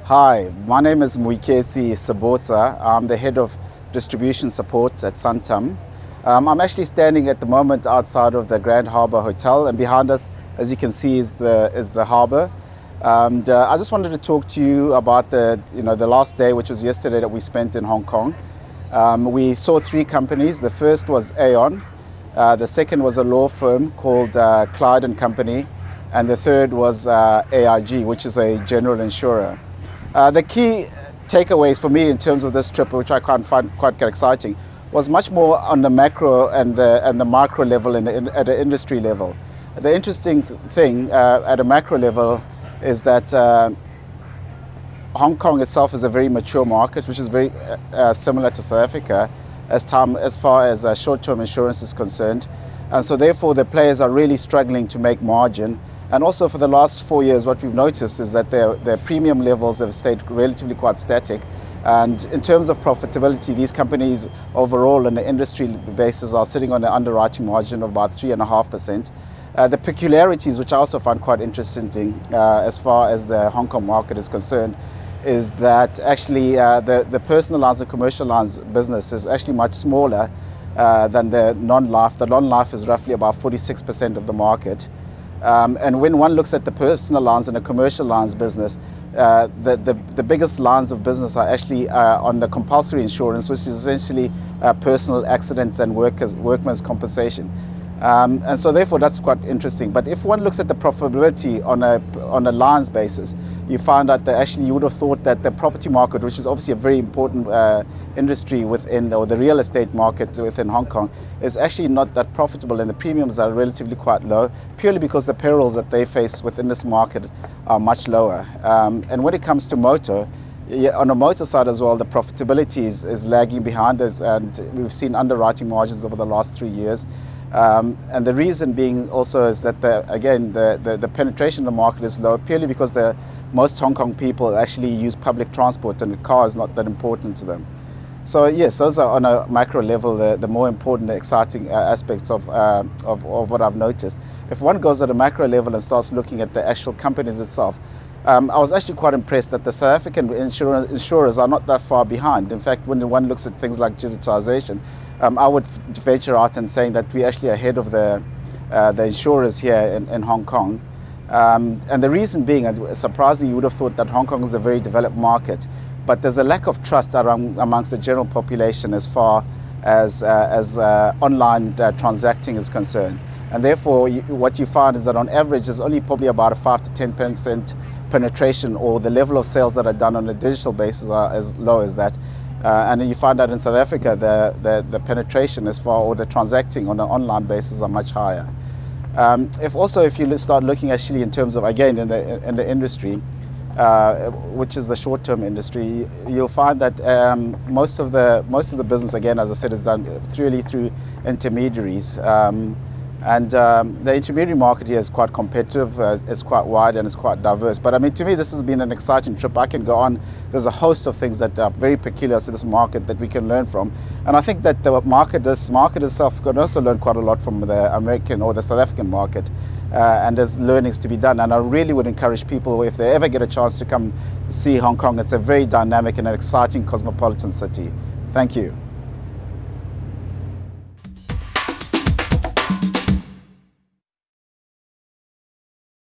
Hi, my name is Moiketsi Sebotsa. I'm the head of distribution support at Santam. I'm actually standing at the moment outside of the Grand Harbour Hotel, and behind us, as you can see, is the harbour. And I just wanted to talk to you about the last day, which was yesterday, that we spent in Hong Kong. We saw three companies. The first was Aon. The second was a law firm called Clyde and Company, and the third was IIG, which is a general insurer. The key takeaways for me in terms of this trip, which I find quite exciting, was much more on the macro and the micro level at the industry level. The interesting thing at a macro level is that Hong Kong itself is a very mature market, which is very similar to South Africa as far as short-term insurance is concerned. And so therefore the players are really struggling to make margin. And also for the last 4 years, what we've noticed is that their premium levels have stayed relatively quite static. And in terms of profitability, these companies overall on the industry basis are sitting on an underwriting margin of about 3.5%. The peculiarities, which I also find quite interesting as far as the Hong Kong market is concerned, is that actually the personal lines and commercial lines business is actually much smaller than the non-life. The non-life is roughly about 46% of the market. And when one looks at the personal lines and the commercial lines business, the biggest lines of business are actually on the compulsory insurance, which is essentially personal accidents and workmen's compensation. And so therefore that's quite interesting. But if one looks at the profitability on a lines basis, you find out that actually you would have thought that the property market, which is obviously a very important industry within, or the real estate market within Hong Kong, is actually not that profitable, and the premiums are relatively quite low, purely because the perils that they face within this market are much lower. And when it comes to motor, on the motor side as well, the profitability is lagging behind us, and we've seen underwriting margins over the last 3 years. And the reason being also is that the penetration of the market is low, purely because most Hong Kong people actually use public transport, and the car is not that important to them. So yes, those are on a macro level the more important, exciting aspects of what I've noticed. If one goes at a macro level and starts looking at the actual companies itself, I was actually quite impressed that the South African insurers are not that far behind. In fact, when one looks at things like digitization, I would venture out in saying that we're actually ahead of the insurers here in Hong Kong. And the reason being, surprisingly, you would have thought that Hong Kong is a very developed market, but there's a lack of trust amongst the general population as far as online transacting is concerned. And therefore, what you find is that on average, there's only probably about a 5 to 10% penetration, or the level of sales that are done on a digital basis are as low as that. And then you find out in South Africa, the penetration as far, or the transacting on an online basis are much higher. If you start looking actually in terms of, again, in the industry, which is the short-term industry, you'll find that most of the business, again, as I said, is done through intermediaries. And the intermediary market here is quite competitive, it's quite wide, and it's quite diverse. But I mean, to me, this has been an exciting trip. I can go on. There's a host of things that are very peculiar to this market that we can learn from. And I think that this market itself can also learn quite a lot from the American or the South African market. And there's learnings to be done. And I really would encourage people, if they ever get a chance to come see Hong Kong, it's a very dynamic and an exciting cosmopolitan city. Thank you.